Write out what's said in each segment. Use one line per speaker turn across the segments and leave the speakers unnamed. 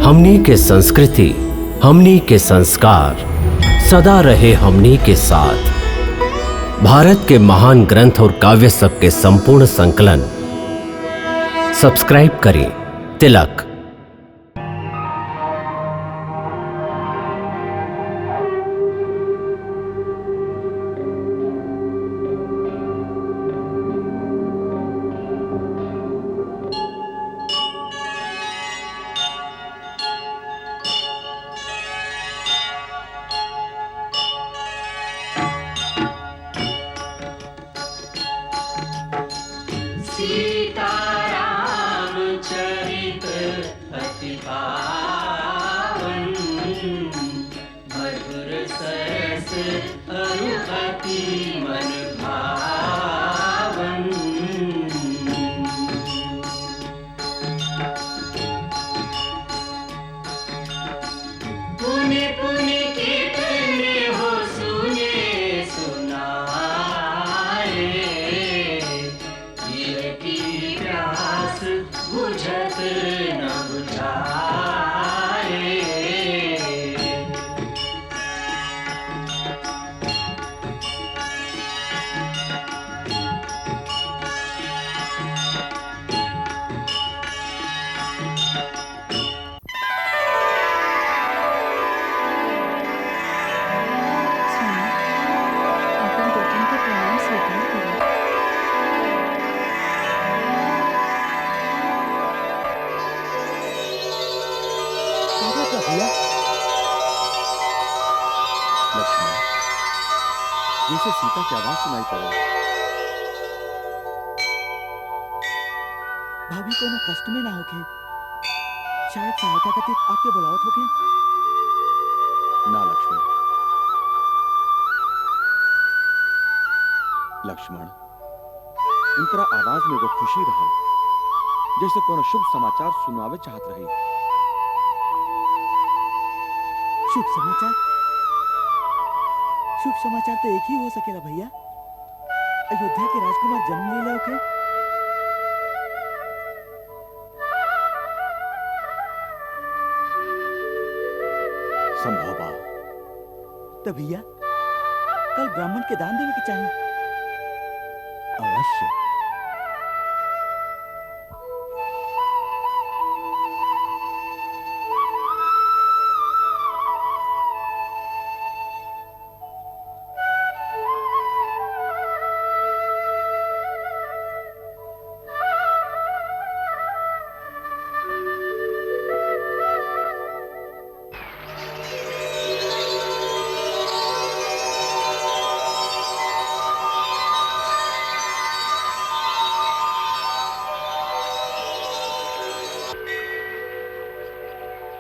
हमनी के संस्कृति, हमनी के संस्कार सदा रहे हमनी के साथ। भारत के महान ग्रंथ और काव्य सब के संपूर्ण संकलन सब्सक्राइब करें तिलक।
जैसे सीता की आवाज सुनाई पड़े। भाभी को ना कष्ट में ना होके, शायद सहायता खातिर आपके बुलावत होके। ना लक्ष्मण, लक्ष्मण, उनका आवाज में वो खुशी रहा, जैसे कोनो शुभ समाचार सुनावे चाहत रही। शुभ समाचार? शुभ समाचार तो एक ही हो सकेला भैया। अयोध्या के राजकुमार जन्म ले लोगे। संभव बा तो भैया कल ब्राह्मण के दान देवे के चाहिए। अवश्य।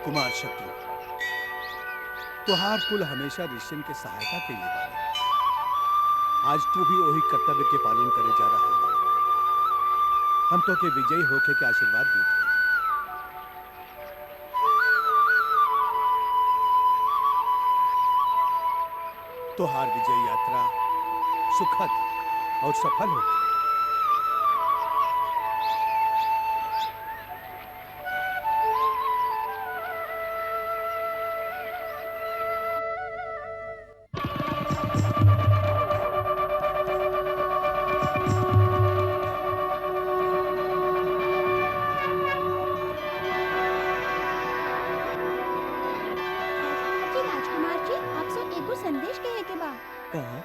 कुमार शत्रु, तुहार कुल हमेशा ऋषियन के सहायता के लिए बारे। आज तू भी वही कर्तव्य के पालन करे जा रहा है। हम तो के विजयी होके के आशीर्वाद दी थे। तुहार विजय यात्रा सुखद और सफल होगी।
संदेश कहे के बा।
कहा?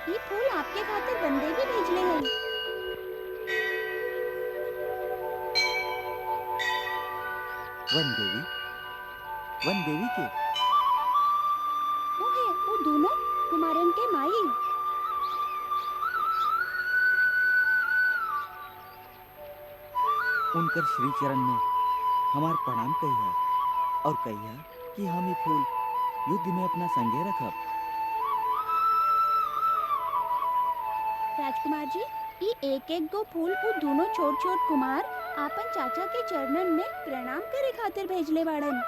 ये फूल आपके खातिर बंदे भी भेजले हैं।
वन देवी? वन देवी के?
वो दोनों कुमारन के माई।
उनकर श्री चरण में हमार प्रणाम कहिया और कहिया कि हम ये फूल युद्ध में अपना संगे रखब।
राजकुमार जी, ये एक एक गो फूल वो दोनों छोट छोट कुमार आपन चाचा के चरणन में प्रणाम करे खातिर भेजले बाड़न।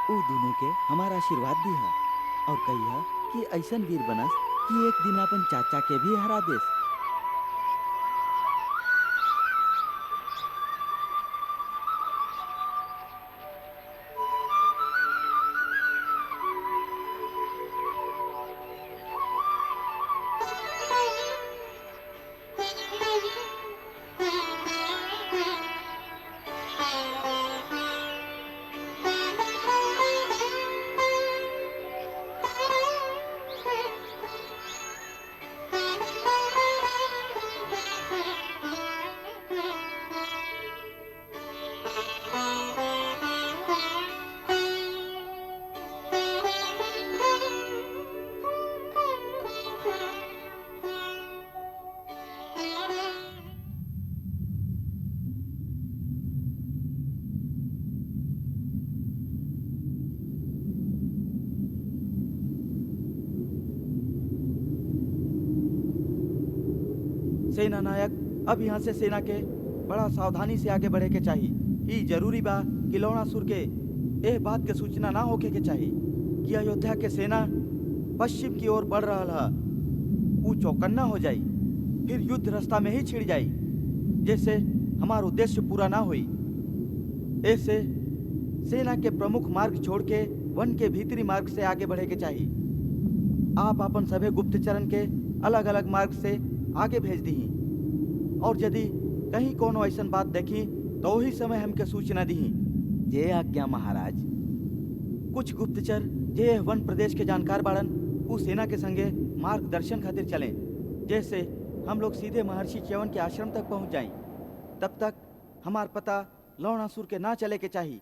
ऊ दोनों के हमारा आशीर्वाद दिया और कहिया कि ऐसन वीर बनस कि एक दिन अपन चाचा के भी हरा देस। सेना नायक, अब यहाँ से सेना के बड़ा सावधानी से आगे बढ़े के चाहिए। ई जरूरी बा कि लवणासुर के एह बात के सूचना ना होके के चाहिए कि अयोध्या के सेना पश्चिम की ओर बढ़ रहा है। ऊ चौकन्ना हो जाई, फिर युद्ध रास्ता में ही छिड़ जाई, जैसे हमारा उद्देश्य पूरा ना हुई। ऐसे सेना के प्रमुख मार्ग छोड़ के वन के भीतरी मार्ग से आगे बढ़े के चाहिए। आप अपन सभी गुप्तचरन के अलग अलग मार्ग से आगे भेज दी और यदि कहीं कोनो ऐसा बात देखी तो वही समय हमके सूचना दी। जे आज्ञा महाराज। कुछ गुप्तचर जे वन प्रदेश के जानकार बाड़न उ सेना के संगे मार्गदर्शन खातिर चलें, जैसे हम लोग सीधे महर्षि च्यवन के आश्रम तक पहुंच जाएं। तब तक हमार पता लवणासुर के ना चले के चाहिए।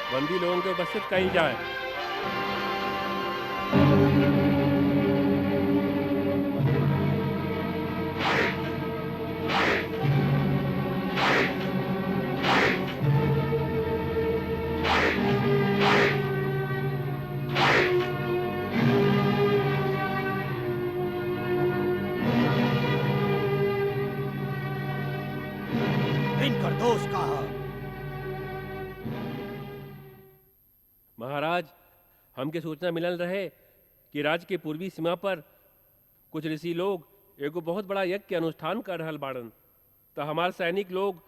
बंदी लोगों के उपस्थित कहीं जाए।
इनकर दोष कहा।
महाराज, हमके सूचना मिलल रहे कि राज्य के पूर्वी सीमा पर कुछ ऋषि लोग एगो बहुत बड़ा यज्ञ के अनुष्ठान कर रहल बाड़न, तो हमार सैनिक लोग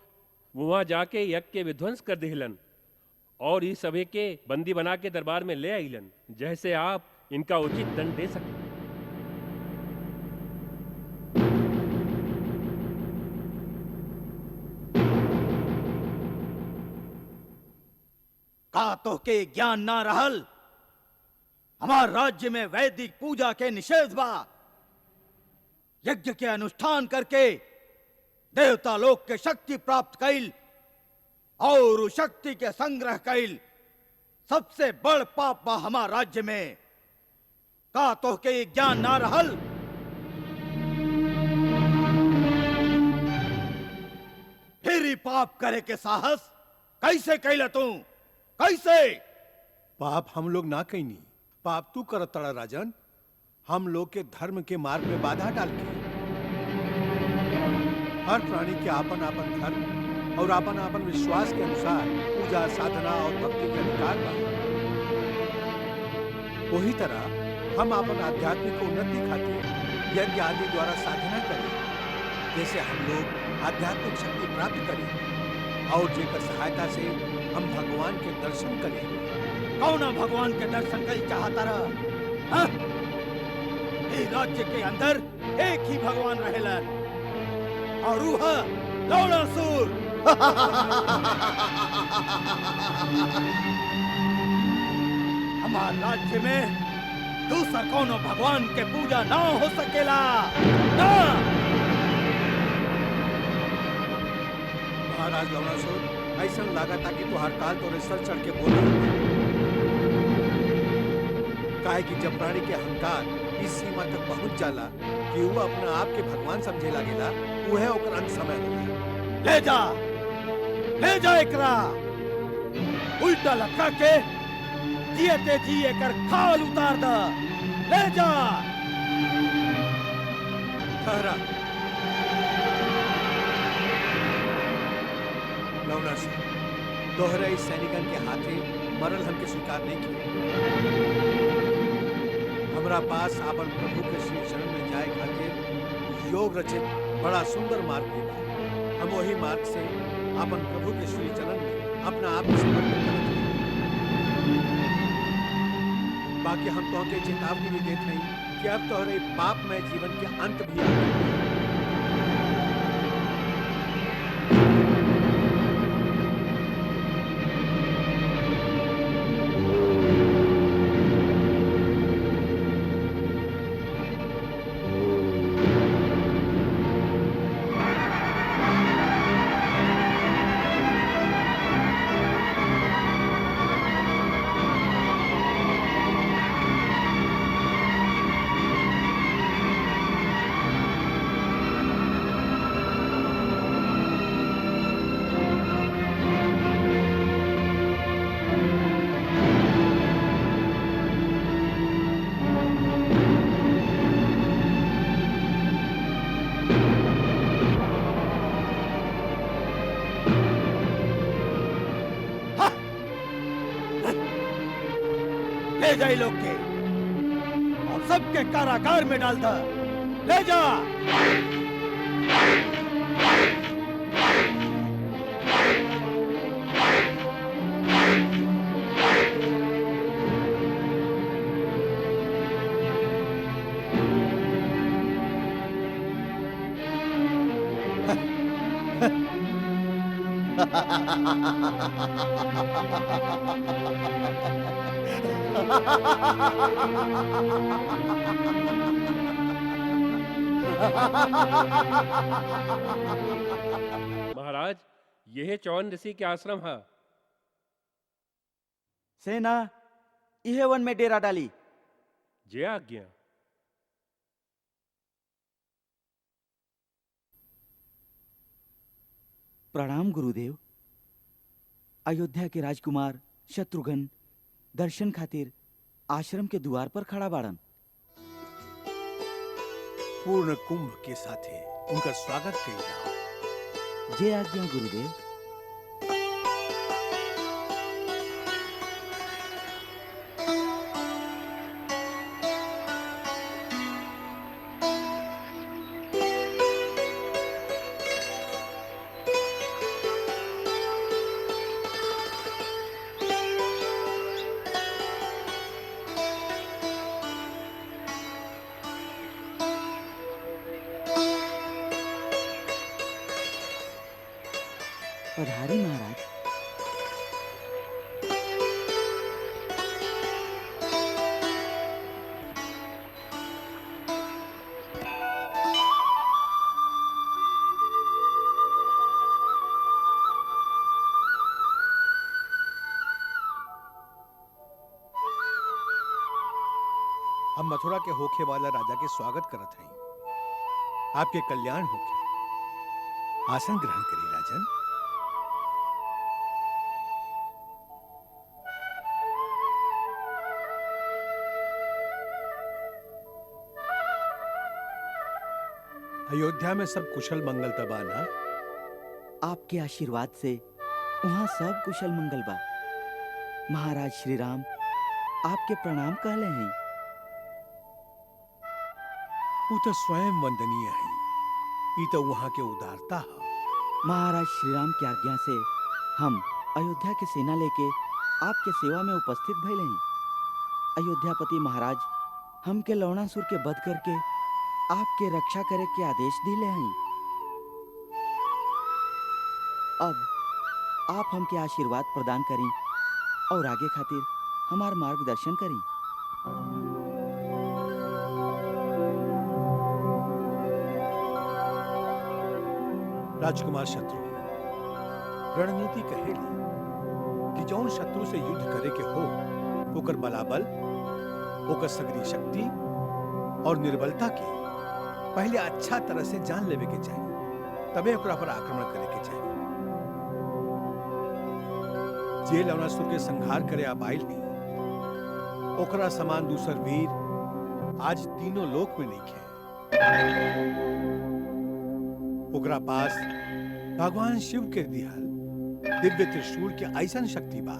वहाँ जाके यज्ञ के विध्वंस कर दिहलन और इस सभी के बंदी बना के दरबार में ले आइलन, जैसे आप इनका उचित दंड दे सकें।
का तो के ज्ञान ना रहल। हमार राज्य में वैदिक पूजा के निषेध बा। यज्ञ के अनुष्ठान करके देवता लोक के शक्ति प्राप्त कैल और उस शक्ति के संग्रह कैल सबसे बड़ पाप बा हमार राज्य में। का तो के ज्ञान ना रहल। फिर ही पाप करे के साहस कैसे कैला तू? कैसे?
पाप हम लोग ना कैनी, पाप तू करत तड़ा राजन। हम लोग के धर्म के मार्ग में बाधा डाल के। हर प्राणी के आपन आपन धर्म और आपन आपन विश्वास के अनुसार पूजा साधना और भक्ति के अधिकार बा। वही तरह हम आपन आध्यात्मिक उन्नति खातिर यज्ञ आदि द्वारा साधना करें, जैसे हम लोग आध्यात्मिक शक्ति प्राप्त करें और जेकर सहायता से हम भगवान के दर्शन करें।
कौन भगवान के दर्शन कई चाहता रहा? राज्य के अंदर एक ही भगवान रहेलन और वो है लौड़ासुर। हमारे राज्य में दूसरा कौन भगवान के पूजा ना हो सकेला ना।
महाराज लौड़ासुर, ऐसा लागता कि तुहार काल तो सर चढ़ के बोल रहे काहे कि जब प्राणी के अहंकार इस सीमा तक पहुंच जाला कि वो अपना आप के भगवान समझे लागेला, वो है ओकर अंत समय होला।
ले जा एकरा उल्टा लटका के जियते जी एकर खाल उतार दा। ले जा।
ठहरा लौड़ासुर, तोहरे इस सैनिकन के हाथे मरल हमके स्वीकार नहीं किया। हमरा पास आपन प्रभु के श्री चरण में जाए खातिर योग रचित बड़ा सुंदर मार्ग भी बा। हम वही मार्ग से आपन प्रभु के श्री चरण में अपना आप समर्पित करत हई। बाकी हम तोहके चेतावनी भी देत हई कि अब तोहरे पापमय जीवन के अंत भी आ गइल बा।
ले जा लोग के और सबके कारागार में डाल दा। ले जा।
महाराज, यह चौन ऋषि के आश्रम है।
सेना इहे वन में डेरा डाली।
जय आज्ञा।
प्रणाम गुरुदेव। अयोध्या के राजकुमार शत्रुघ्न दर्शन खातिर आश्रम के द्वार पर खड़ा बाड़न।
पूर्ण कुंभ के साथे उनका स्वागत कइल जाओ।
जय आज्ञा गुरुदेव। पधारी महाराज।
हम मथुरा के होखे वाला राजा के स्वागत करत हई। आपके कल्याण होके। आसन ग्रहण करी राजन। अयोध्या में सब कुशल मंगल तबा ना?
आपके आशीर्वाद से वहाँ सब कुशल मंगल बा। महाराज श्री राम आपके प्रणाम कहले हैं।
वो तो स्वयं वंदनीय है। ये तो वहां के उदारता है।
महाराज श्री राम की आज्ञा से हम अयोध्या की सेना लेके आपके सेवा में उपस्थित भइले हैं। अयोध्यापति महाराज हमके लवणासुर के वध करके आपके रक्षा करे के आदेश दिले हैं। अब आप हमके आशीर्वाद प्रदान करें और आगे खातिर हमार मार्गदर्शन करें।
राजकुमार शत्रु, रणनीति कहेली कि जौन शत्रु से युद्ध करे के हो ओकर बलाबल, ओकर सगरी शक्ति और निर्बलता के पहले अच्छा तरह से जान लेवे के चाहिए, तबे ओकरा पर आक्रमण करे के चाहिए। जे लवणासुर के संहार करे आप आइल ही, ओकरा समान दूसर वीर आज तीनों लोक में नहीं खे। ओकरा पास भगवान शिव के दिहल दिव्य त्रिशूल के ऐसन शक्ति बा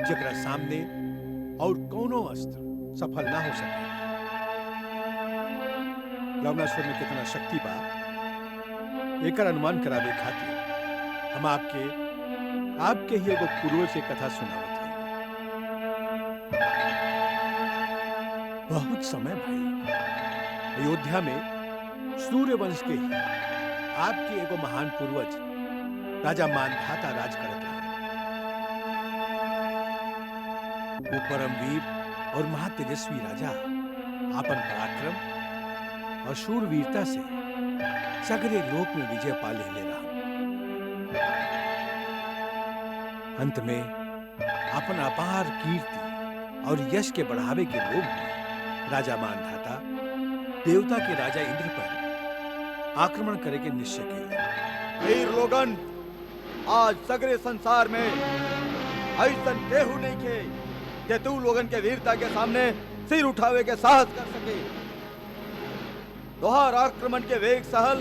जकरा सामने और कोनो अस्त्र सफल ना हो सके। लवणासुर में कितना शक्ति बा एकर अनुमान करावे खातिर हम आपके ही एगो पूर्वज से कथा सुनावत है। बहुत समय भाई अयोध्या में सूर्यवंश के ही आपके एगो महान पूर्वज राजा मानधाता राज करत रहे। वो परमवीर और महातेजस्वी राजा आपन पराक्रम और शूरवीरता से सगरे लोक में विजय पा ले रहा। अंत में अपन अपार कीर्ति और यश के बढ़ावे के लोभ में राजा मानधाता देवता के राजा इंद्र पर आक्रमण करे के निश्चय किया।
वीर लोगन, आज सगरे संसार में ऐसन केहू नहीं खे कि तू लोगन के वीरता के सामने सिर उठावे के साहस कर सके। दोहार आक्रमण के वेग सहल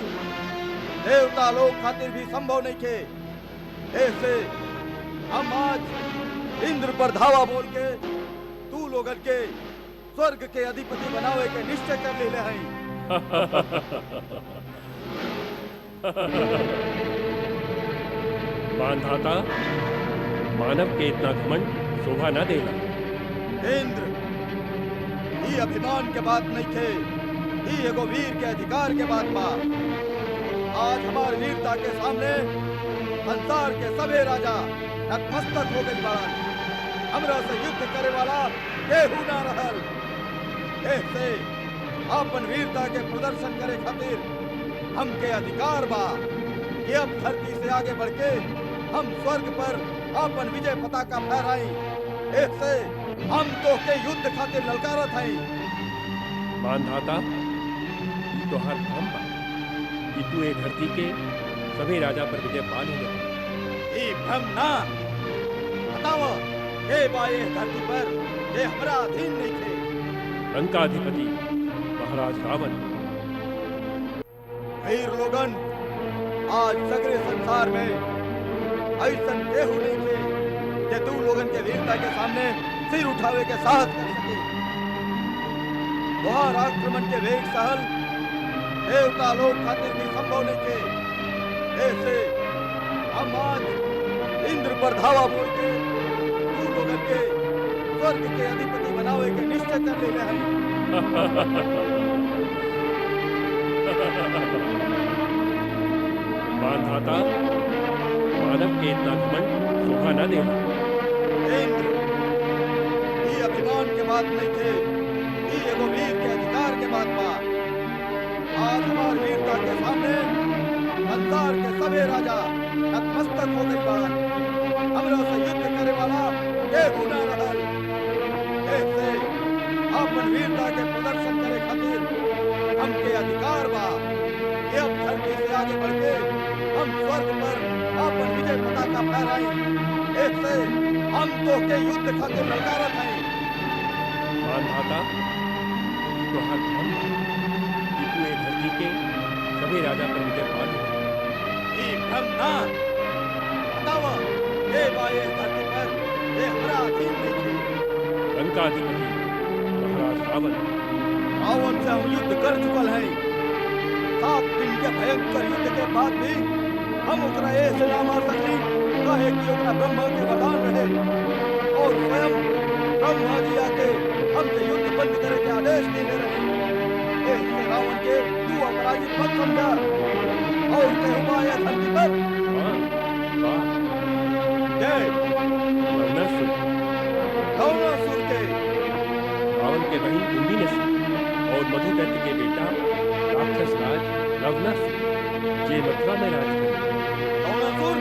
देवता लोग खातिर भी संभव नहीं खे। ऐसे हम आज इंद्र पर धावा बोल के तू लोगन के स्वर्ग के अधिपति बनावे के निश्चय कर लेले हैं।
मानधाता, मानव के इतना घमंड शोभा न देगा।
इंद्र, ये अभिमान के बात नहीं थे, ये एगो वीर के अधिकार के बात बा। आज हमार वीरता के सामने संसार के सभी राजा नतमस्तक हो गए बाड़न। हमरा से युद्ध करे वाला केहू ना रहल। ऐसे अपन वीरता के प्रदर्शन करे खातिर हमके अधिकार बा कि अब धरती से आगे बढ़ के हम स्वर्ग पर अपन विजय पताका फहराई। ऐसे हम तो के युद्ध खातिर ललकारत हई।
मानधाता, तो हर भ्रम बा कि तू ये धरती के सभी राजा पर विजय पा लेगा।
ये भ्रम ना बताओ, ये बाए धरती पर ये हमरा अधीन नहीं थे।
लंकाधिपति महाराज रावण।
वीर लोगन, आज सगरे संसार में ऐसन केहू नहीं थे कि तू लोगन के वीरता के सामने सिर उठावे के साहस कर सके। दोहार आक्रमण के वेग सहल देवता लोग खातिर भी संभव नहीं थे। ऐसे हम आज इंद्र पर धावा बोल के तू लोगन के स्वर्ग के अधिपति बनावे के निश्चय कर लेले हैं।
मानधाता, दानव के इतना घमंड शोभा न देला।
इंद्र, ये अभिमान के बात नहीं थे, ये एगो वीर के अधिकार के बात बा। आज हमार वीरता के सामने संसार के सभी राजा नतमस्तक हो गई बाड़न। हमरा से युद्ध करे वाला केहू ना रहल। ऐसे अपन वीरता के प्रदर्शन करे खातिर हमके अधिकार बा कि अब धरती से आगे बढ़ के हम स्वर्ग पर अपन विजय पताका फहराई। ऐसे हम तो के युद्ध खातिर ललकारत हैं।
मानधाता, तो हर धन कि तू ये धरती के सभी राजा पर विजय पा ले।
ई भ्रम ना बतावा, ए बाए धरती पर ये हमरा अधीन नहीं थी।
लंकाधिपति महाराज रावण
रावण से हम युद्ध कर चुकल है। 7 दिन के भयंकर युद्ध के बाद भी हम ओकरा ऐसे ना मार सकली काहे कि ओकरा ब्रह्मा के वरदान रहे और स्वयं ब्रह्मा जी आके हमसे युद्ध बंद करे के आदेश देने रहे। ऐसे रावण के तू अपराजित मत समझा और के उपाय धरती पर जय लवणासुर के
रावण के बहन कुंभीनसी और मधुदैत्य के बेटा राक्षस राज लवणासुर जे मथुरा में राज करे।
लवणासुर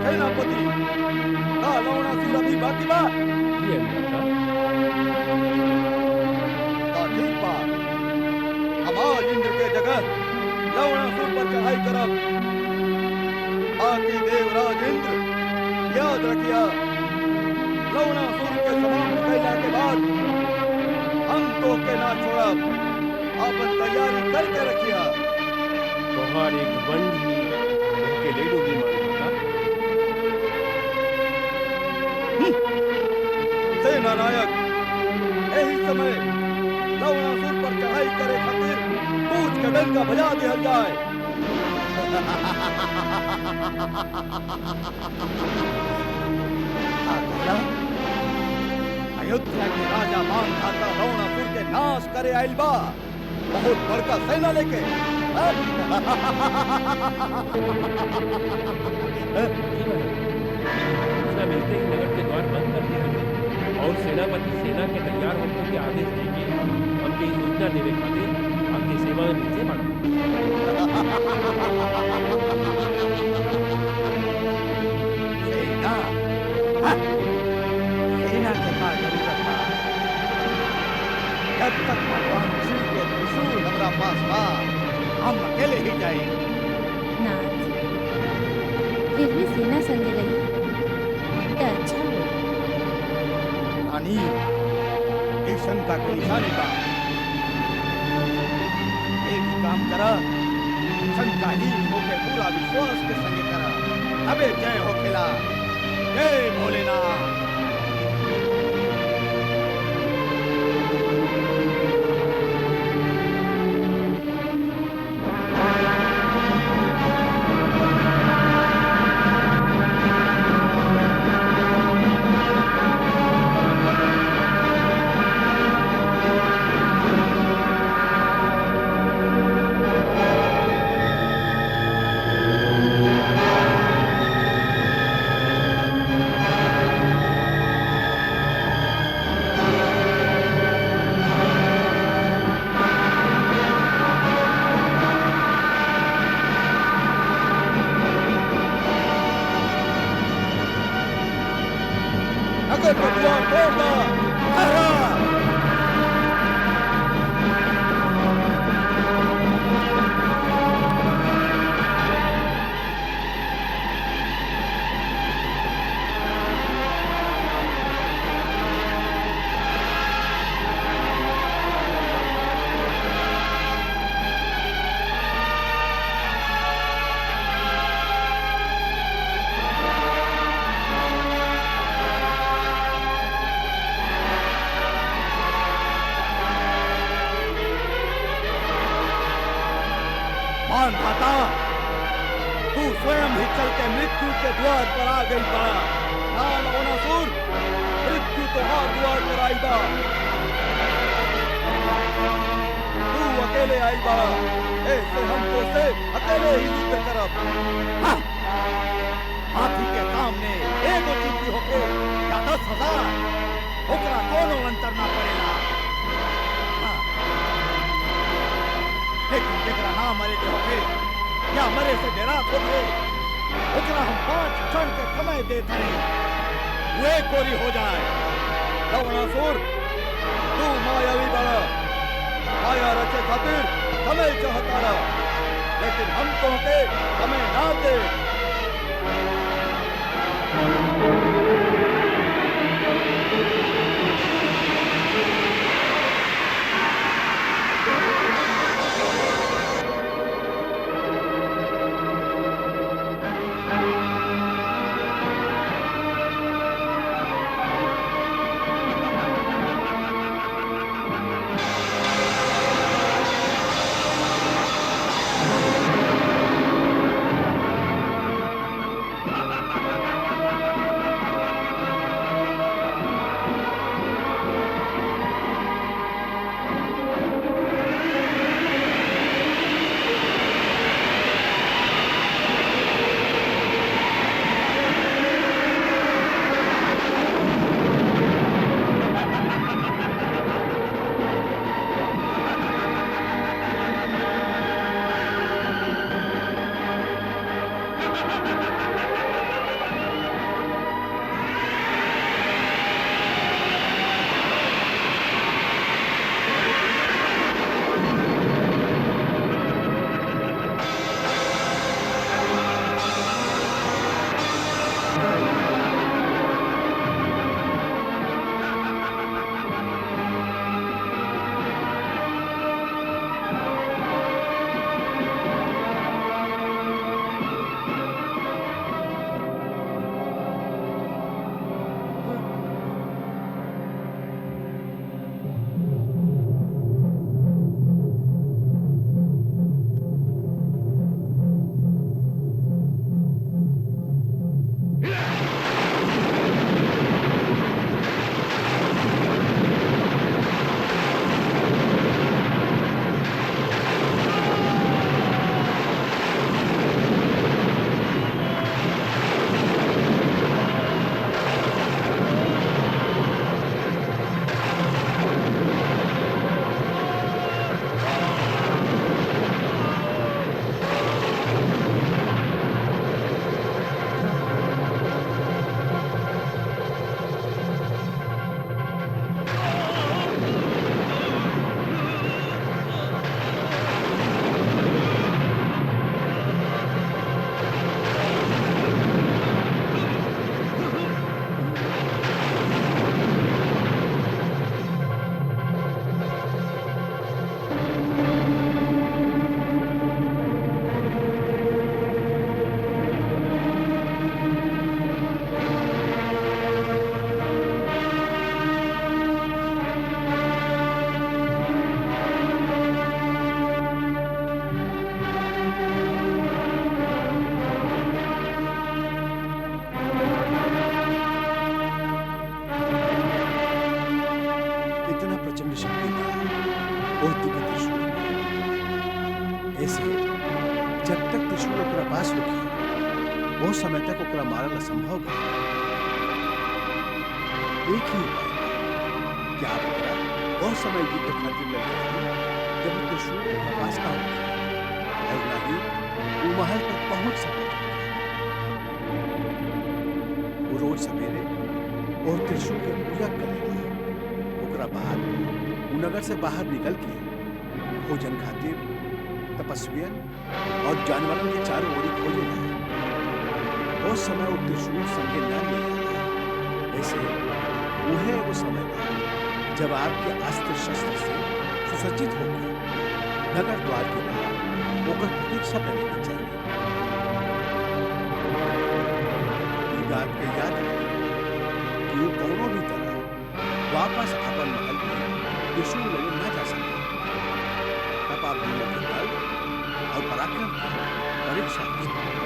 सेनापति का लवणासुर अभी बाकी बा।
ये अन्नदाता,
का ठीक बा, हमार इंद्र के जगह लवणासुर पर चढ़ाई करब। बाकी देवराज इंद्र याद रखिया, लवणासुर के समाप्त कैला के बाद हम तो के ना छोड़ब। अपन तैयारी करके रखिया।
तुम्हारे घमंड ही उनके ले डूबी मानधाता।
सेना नायक, यही समय लवणासुर पर चढ़ाई करे खातिर कूच के डंका बजा दिहल जाए। अयोध्या के राजा मानधाता लवणासुर के नाश करे आइल बा, बहुत बड़का सेना लेके।
सूचना मिलते ही नगर के द्वार बंद कर दिया गया और सेनापति सेना के तैयार होने के आदेश देके हमके ई सूचना देवे खातिर आपकी सेवा में नीचे मांगा।
सेना हाँ, सेना के का जरूरत था? जब तक भगवान शिव के त्रिशूल हमरा पास बा, हम अकेले ही जाए।
नाथ, फिर भी सेना संग रही तो अच्छा हो।
रानी, ये शंका के निशानी बा। एक काम करा, शंकाहीन होके पूरा विश्वास के संगे करा, तबे जय होखेला। जय भोलेनाथ। नगर का द्वार तोड़ना, हरा। मानधाता, तू स्वयं ही चल के मृत्यु के द्वार पर आ गई बा। ना लवणासुर, मृत्यु तोहार द्वार पर आई बा। तू अकेले आई बा, ऐसे हम तो से अकेले ही युद्ध करब। हाँ। हाथी के सामने एगो चींटी होके या 10,000 ओकरा कोनो अंतर ना पड़ेला। हाँ। लेकिन जेकरा ना मरे के होके या मरे से डरात होके ओकरा हम 5 क्षण के समय देते हैं, वो एक गोरी हो जाए। लवणासुर, तू मायावी बड़ा, माया रचे खातिर समय चाहता रहा, लेकिन हम तो के समय ना दे।
बहुत समय तक ओकरा मारल असंभव बा। एक ही उपाय बा कि आप ओकरा बहुत समय युद्ध खातिर लड़े जब वो त्रिशूल ओकरा पास ना होखे और ना ही वो महल तक पहुंच सके। वो रोज सवेरे और त्रिशूल के पूजा करेला। ओकरा बाद वो नगर से बाहर निकल के भोजन खातिर तपस्वियन और जानवरों के चारों ओर खोजेला। उस समय वो त्रिशूल संगे न ले आया। ऐसे वह वो समय था जब आपके अस्त्र शस्त्र से सुसज्जित होकर नगर द्वार के बाहर होकर प्रतीक्षा करने की चाहिए। ये बात को याद रखें कि वो दोनों भी तरह वापस अपन महल में त्रिशूल लेने न जा सके। तब आप दोनों के बल और पराक्रम की परीक्षा कर सकते।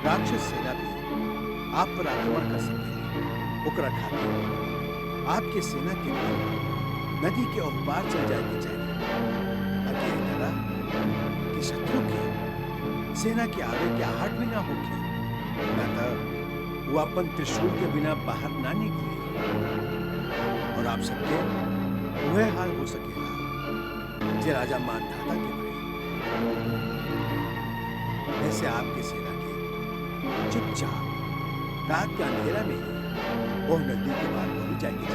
राक्षस सेना भी आप पर आक्रमण कर सकेगी। ओकरा खातिर आपके सेना के दल नदी के उस पार चल जाएंगे चाहिए, अकेले तरह कि शत्रु के सेना के आवे के आहट भी ना होगी, ना तो वो अपन त्रिशूल के बिना बाहर ना निकले। और आप सबके वह हाल हो सकेगा जे राजा मानधाता के भाई। ऐसे आपकी सेना के चुपचाप रात के अंधेरा में ही वो नदी के पार पहुंच जाएगी।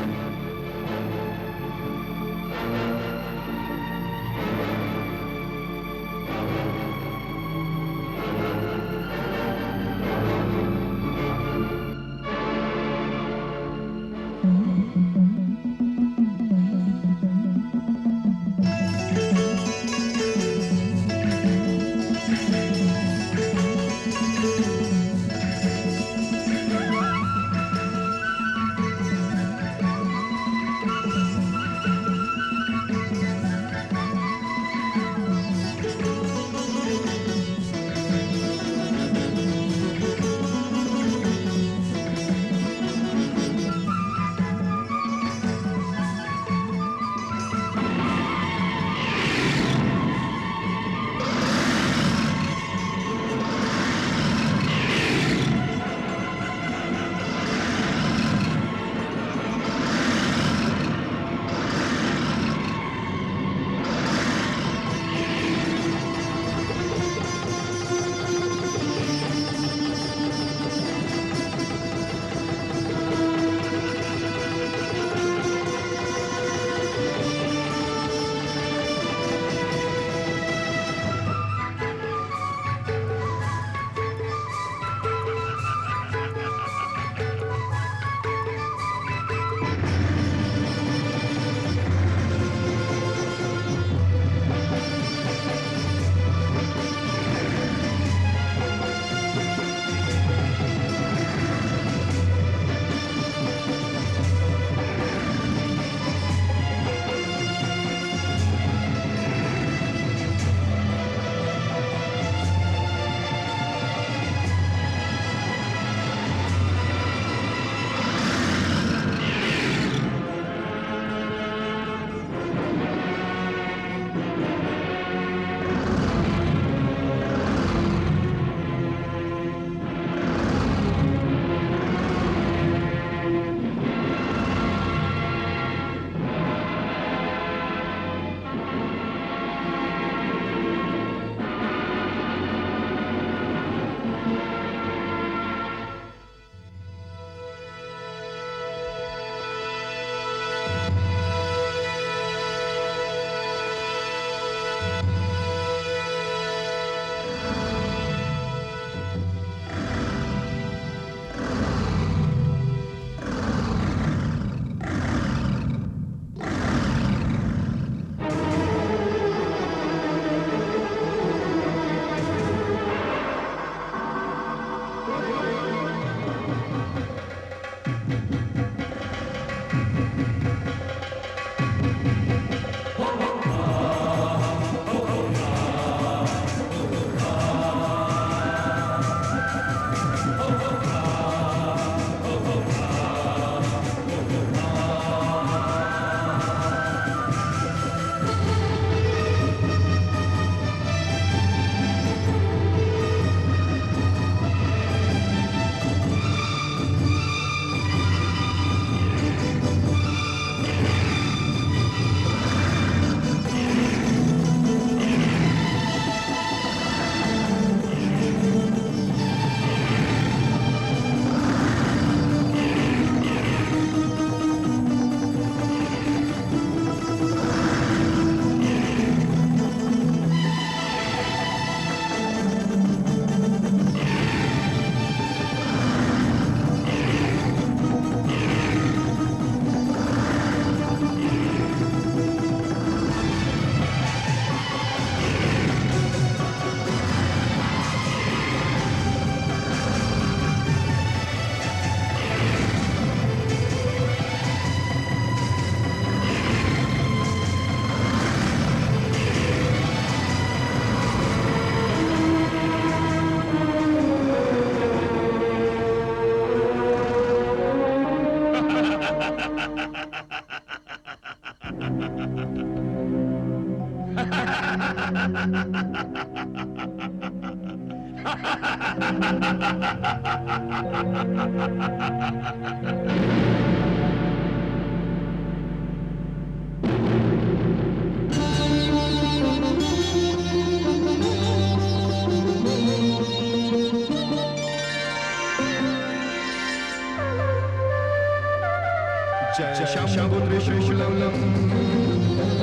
जय शंभु त्रिशूलम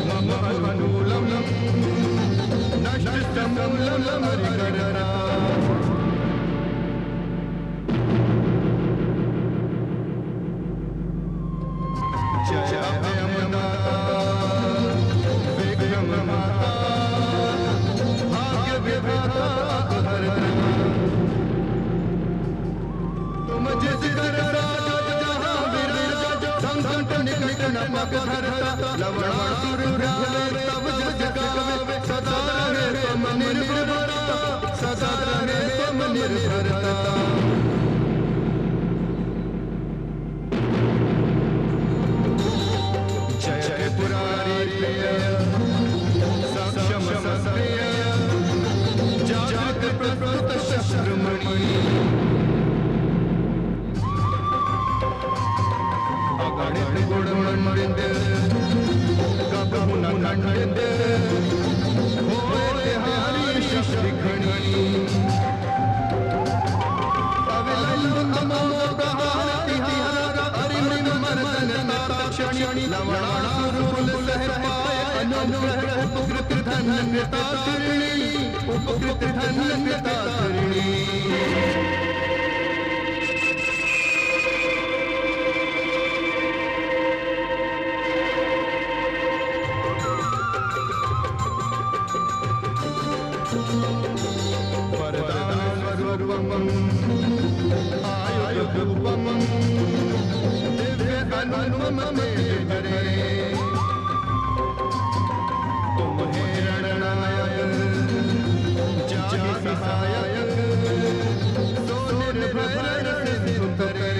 मम अनुलम नष्टम लम हरिकरा जय अभयमना विक्रम माता भाग्य विधाता हरता तुम जिस घर राज जहां विराज संकट निकट न पकड़ता लवणासुर रावे तब जग गावे सदा रहे तुम निर्भरता सदा रहे तुम निर्भरता जय पुरारी प्रिय सक्षम सत्रिय जागृत प्रकृत शस्त्रमणि अगणित गुणमंडित कबहुन खंडित होए हरि शस्त्रखणि अविलंब अमोघ प्रहार तिहार अरिमृग मर्दन ताक्षणि लवणासुर सह पाय अनुग्रह उपकृत धन कृतारिणी वरदान स्वरूपम आयुधरूपम दिव्य हनुमम धरे तुम हे रणनायक जाहि सहायक सो निर्भय सिंधु तरे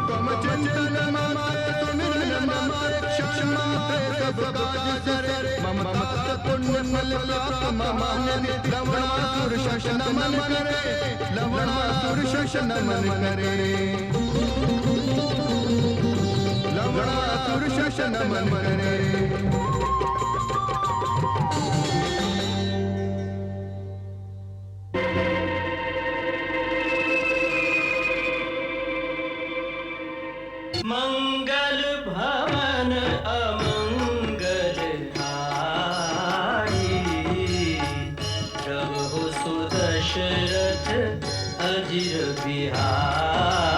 तुम चिंतन मामाय सुमिरन मामाय क्षमा सब काज करे ममता पुण्य फल प्राप्त महान्य लवणासुर शशन नमन करे लवणासुर शशन नमन करे लवणासुर शशन नमन करे
मंगल भवन अमंगल हारी प्रभु सुदशरथ अजिर बिहारी